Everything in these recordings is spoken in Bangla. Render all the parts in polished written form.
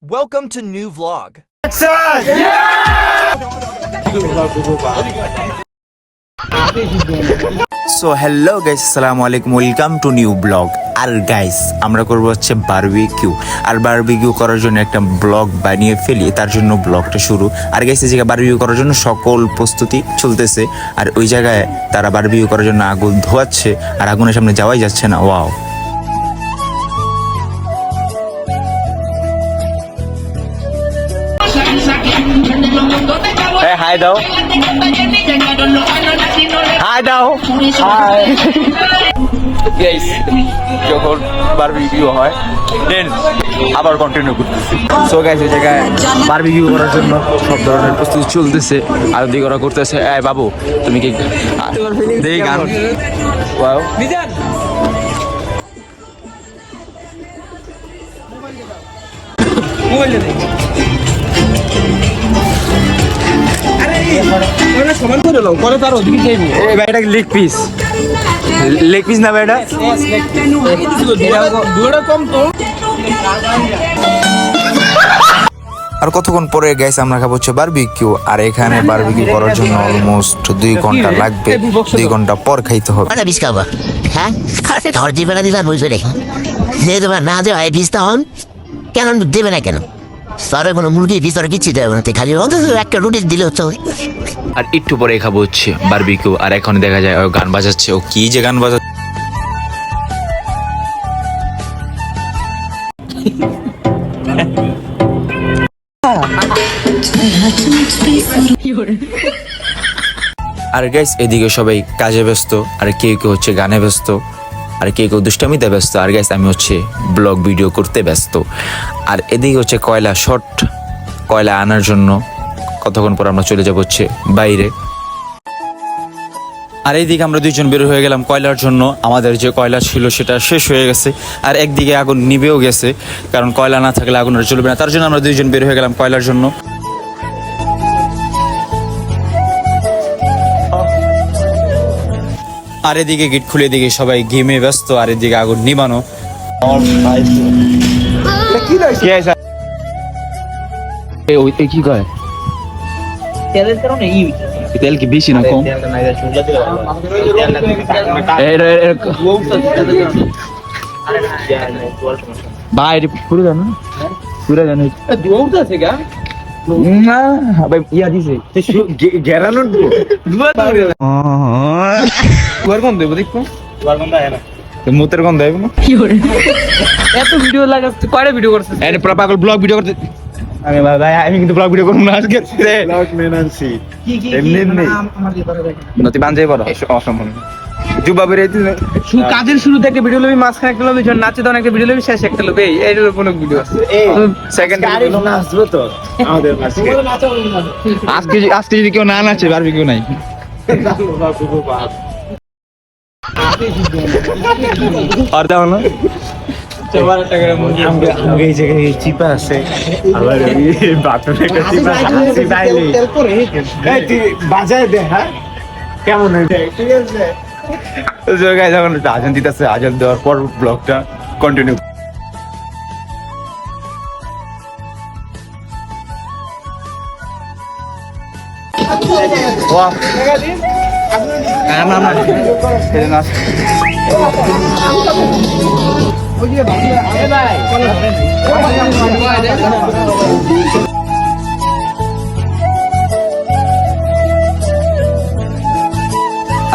Welcome to new vlog. So hello guys, আসসালামু আলাইকুম, ওয়েলকাম টু নিউ ব্লগ। আর গাইস আমরা করবো হচ্ছে বারবিকিউ। আর বারবিকিউ করার জন্য একটা ব্লগ বানিয়ে ফেলি, তার জন্য ব্লগটা শুরু। আর গাইস এই জায়গায় বারবিকিউ করার জন্য সকল প্রস্তুতি চলতেছে। আর ওই জায়গায় তারা বারবিকিউ করার জন্য আগুন ধোয়াচ্ছে, আর আগুনের সামনে যাওয়াই যাচ্ছে না। ওয়াও, হাই দাও, হাই দাও, হাই গাইস। যখন বারবিকিউ হয় দেন আবার কন্টিনিউ করতেছি। সো গাইস এই জায়গায় বারবিকিউ করার জন্য সব ধরনের প্রস্তুতি চলতেছে, আর দিকে ওরা করতেছে। এই বাবু তুমি কি দেখি গান? Wow, leg piece, leg piece না বেটা, আর কতক্ষণ পরে গাইস আমরা খাবো হচ্ছে বারবিকিউ। আর এখানে বারবিকিউ করার জন্য অলমোস্ট 2 ঘন্টা লাগবে, 2 ঘন্টা পর খাইতে হবে। Mana bis kaba? Ha? Karte ধর দিবে না দিবার বুঝবে রে। যে তোমার না দেওয়া এই বিস্তা হন কেন দেবে না কেন? সারে কোনো মুরগি ভিতরে কিছু দেবে না, খালি অন্তত একটা রুটি দিলে হচ্ছে। আর একটু পরে খাবো হচ্ছে বারবিকিউ। আর এখন দেখা যায় ও গান বাজাচ্ছে। ও কি যে গান বাজাচ্ছে! আর গাইস এদিকে সবাই কাজে ব্যস্ত, আর কেউ কেউ হচ্ছে গানে ব্যস্ত, আর কেউ কেউ দুষ্টামিতে ব্যস্ত। আর গাইস আমি হচ্ছে ব্লগ ভিডিও করতে ব্যস্ত। আর এদিকে হচ্ছে কয়লা শর্ট, কয়লা আনার জন্য কতক্ষণ পর আমরা চলে যাবো হচ্ছে বাইরে। আর এইদিকে আমরা 2 জন বের হয়ে গেলাম কয়লার জন্য। আমাদের যে কয়লা ছিল সেটা শেষ হয়ে গেছে, আর একদিকে আগুন নিভেও গেছে, কারণ কয়লা না থাকলে আগুন আর চলবে না। তার জন্য আমরা 2 জন বের হয়ে গেলাম কয়লার জন্য। আর এদিকে গেট খুলে দিকে সবাই গেমে ব্যস্ত, আর এদিকে আগুন নিবানো। কি কয় তেল কি বেশি না কম? বাইরে পুরো জানো, পুরো জানো না ভাই, ইয়া দিছে গেরানো দুয়ার কোন দেব দেখো, দুয়ার কোন দেয় না, মুতের কোন দেব না। কি করে এত ভিডিও লাগাচ্ছ? কয়টা ভিডিও করছিস? আরে পাগল ব্লগ ভিডিও করতে। আরে ভাই আমি কিন্তু ব্লগ ভিডিও করব না আজকে। ব্লগ মেনানসি কি এমনি নেই নতি বানজে বড় অসম্ভব। জুবাবে রেতি কাজের শুরু থেকে ভিডিও লবি, মাঝখানে একটা লবি, যখন নাচে তখন একটা ভিডিও লবি, শেষ একটা লবি। এই হলো কোন ভিডিও আছে সেকেন্ড ভিডিও নাচবো তো আমাদের আজকে যদি কেউ না নাচে বারবিকিউ নাই। আর দাও না এই জায়গায় চিপা আছে, আবার বাথরুমে একটা চিপা আছে, বাজায় দে। হ্যাঁ কেমন ঠিক আছে? যখন আজান দিতেছে, আজান দেওয়ার পর ব্লগটা কন্টিনিউ।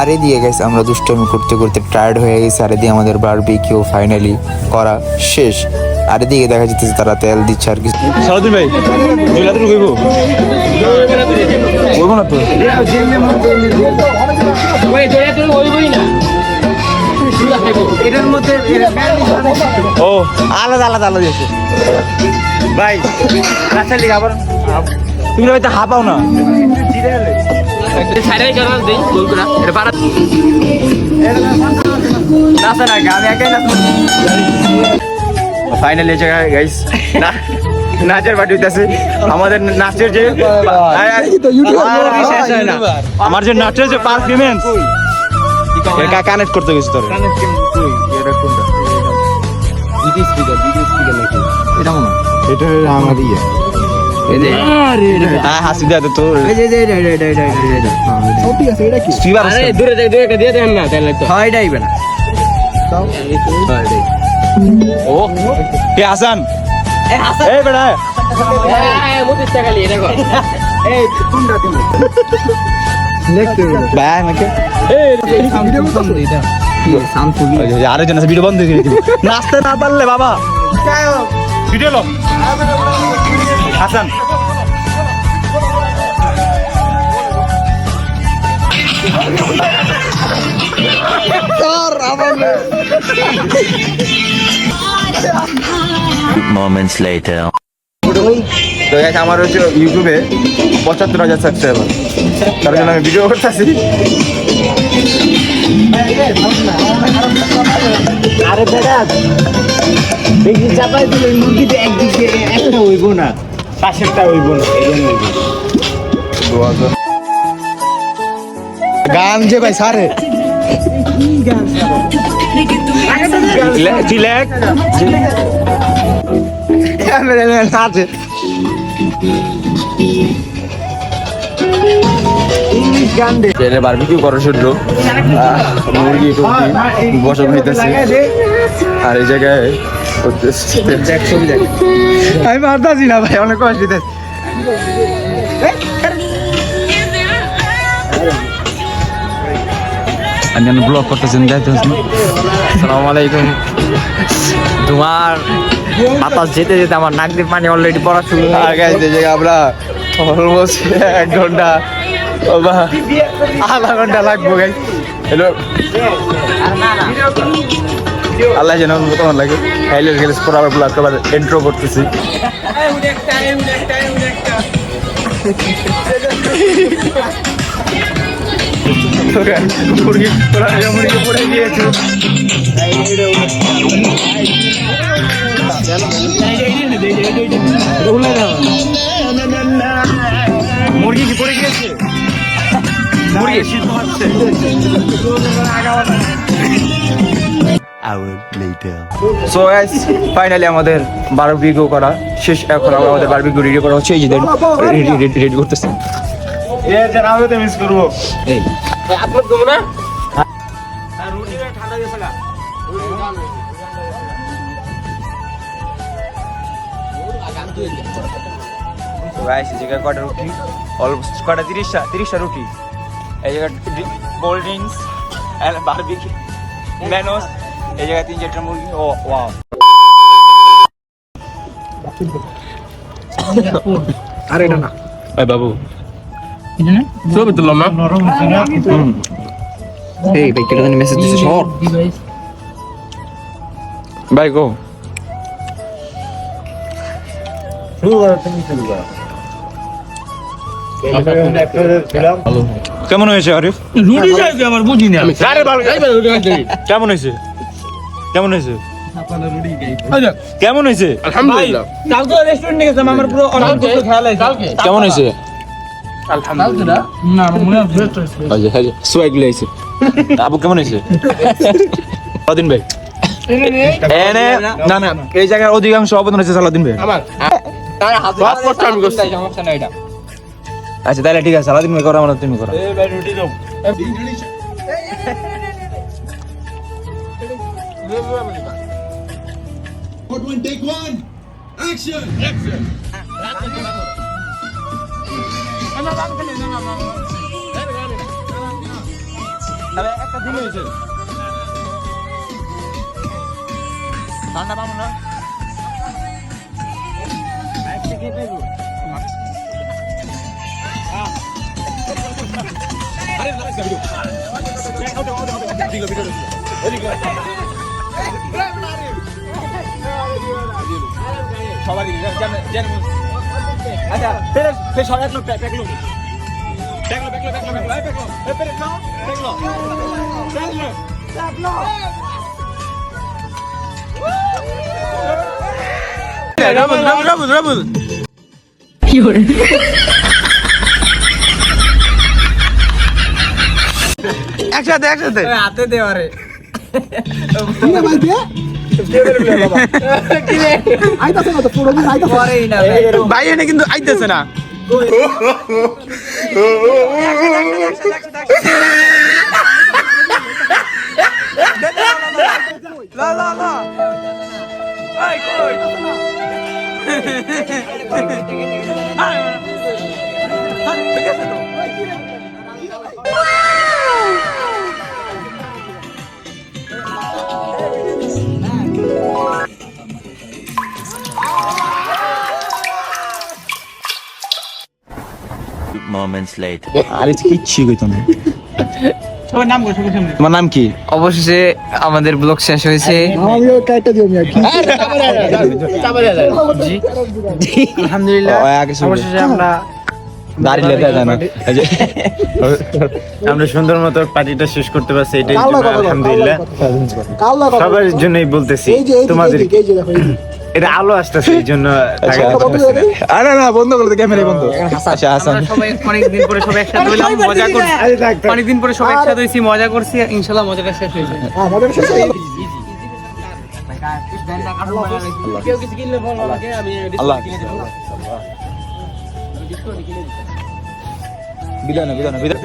আর এদিকে গাইস আমরা দুষ্টামি করতে করতে টায়ার্ড হয়ে গেছি। আর এদিকে আমাদের বারবিকিউ ফাইনালি করা শেষ। আর এদিকে দেখা যাচ্ছে তারা তেল দিচ্ছে আর কিছু। সারাদিন ভাই জুলাতে ঢুকবো বলবো না তো, এটার মধ্যে ও আলাদা আলাদা আলাদা আছে ভাই। রাস্তার দিকে আবার তুমি হয়তো হাঁপাও না। ফাইনালি গাইস নাচের পার্টি হইতেছে। আমাদের নাচের যে আমার যে নাচের যে পারফরমেন্স কানেক্ট করতে গেছি তোর এটা কোনটা? ভিডিও স্পিকার নাকি এটা মনে হয়। এটা আমার ইয়ে হাসি দেয় তো দূরে দিয়ে দেন না তাহলে তো হয় ডাইবে না ও কে হাসান এই বেটা মুতিস টাকালি এটা কর ভাই আমাকে আরেকজন আছে ভিডিও বন্ধ করে দিব নাচতে না পারলে বাবা ভিডিও লো হাসান Moments later. তো গাইস আমার হচ্ছে ইউটিউবে ৭৫,০০০ সাবস্ক্রাইবার তার জন্য আমি ভিডিও করতেছি আরে বেটা বেশি চাপাই দিলে মুরগিতে একদিকে একটা হইব না পাশেরটা হইব না গান যে ভাই সারে চিলেক আছে বারবিকিউ করার জন্য মুরগি টুরগি বসা হইতেছে আর এই জায়গায় আমি পারতাছি না ভাই অনেক কষ্ট দিতে আমি ব্লগ করতেছেন আসসালামু আলাইকুম তোমার বাতাস যেতে যেতে আমার নাক দিয়ে পানি অলরেডি পড়া শুরু আর গাইস এই জায়গায় আমরা অলমোস্ট 1 ঘন্টা বা আধা ঘন্টা লাগবো গাইস হ্যালো আল্লাহ যেন কেমন লাগে হাইলাইট গেলে পর আবার ব্লগ আবার ইন্ট্রো করতেছি মুরগি পড়ে গিয়েছে মুরগি কি পড়ে গিয়েছে মুরগি শীত হচ্ছে সো গাইস ফাইনালি আমাদের বারবিকিউ করা শেষ এখন আমাদের বারবিকিউ রেডি করা হচ্ছে এই যে রেডি করতেছে এ যেন আমি তো মিস করব এই আপলোড করব না রুটিটা ঠান্ডা গেছে না তো গাইস এই জায়গায় কটা রুটি অলমোস্ট কটা 30টা রুটি এই জায়গায় কোল্ড ড্রিঙ্কস এন্ড বারবিকিউ মেনোস এই জায়গায় 3-4টা মুরগি ও ওয়াও আরে এটা না এই বাবু ছবি তুললাম না এই ভাই কেটে জানি মেসেজ দিছে সর ভাই গো কেমন হয়েছে আরিফ রুটি চাইছে আমার বুঝি না আমি আরে ভালো কেমন হয়েছে কেমন হয়েছে কেমন হয়েছে আলহামদুলিল্লাহ কালকে রেস্টুরেন্টে গেছিলাম আমার পুরো অনেক কিছু খেয়াল আছে কালকে কেমন হয়েছে আলহামদুলিল্লাহ না আমার মনে হয় সোয়াগ লাইছে আবু কেমন হয়েছে সালাদিন ভাই এনে না না এই জায়গার অধিকাংশ অবদান হয়েছে সালাদিন ভাই আমার তার হাত করতে আমি করছি সমস্যা নাই এটা আচ্ছা তাহলে ঠিক আছে সালাদিন ভাই করো আমরা তুমি করো এই ভাই রুটি দাও Take one. Action. একটা দিন হয়েছে ঠান্ডা পাবো না সবাই আচ্ছা ফের সবাই এক লোক প্যাকলো একসাথে একসাথে হাতে দেওয়ারে ভাই এনে কিন্তু আইতেছে না Moments later. আরে কিচ্ছু কইতো না তোমার নাম কি অবশেষে আমাদের ব্লগ শেষ হয়েছে আলহামদুলিল্লাহ অবশেষে আমরা দাঁড়িয়ে যায় না আমরা সুন্দর মতো পার্টিটা শেষ করতে পারছি, এটাই আলহামদুলিল্লাহ। সবার জন্যই বলতেছি, তোমাদের এটা আলো আসতেছে এই জন্য আরে না বন্ধ করে ক্যামেরা বন্ধ আচ্ছা হাসান আমরা সবাই অনেকদিন পরে সবাই একসাথে হইলাম, মজা করছি অনেকদিন পরে সবাই একসাথে হইছি, মজা করছি, ইনশাআল্লাহ মজাটা শেষ হয়েছে। কেউ কিছু কিনলে বল আমাকে, আমি আল্লাহ কিনে দেব। বিদায় না বিদায় না বিদায়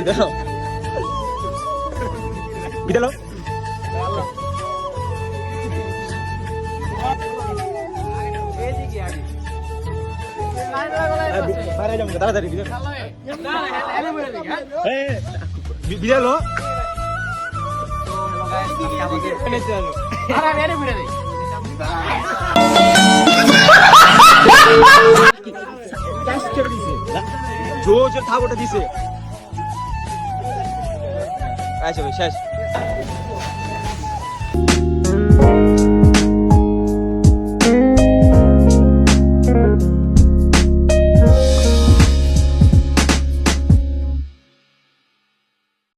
বিদায় তাড়াতাড়ি বিদায় লো জোর থাকোটা দিছে আচ্ছা শেষ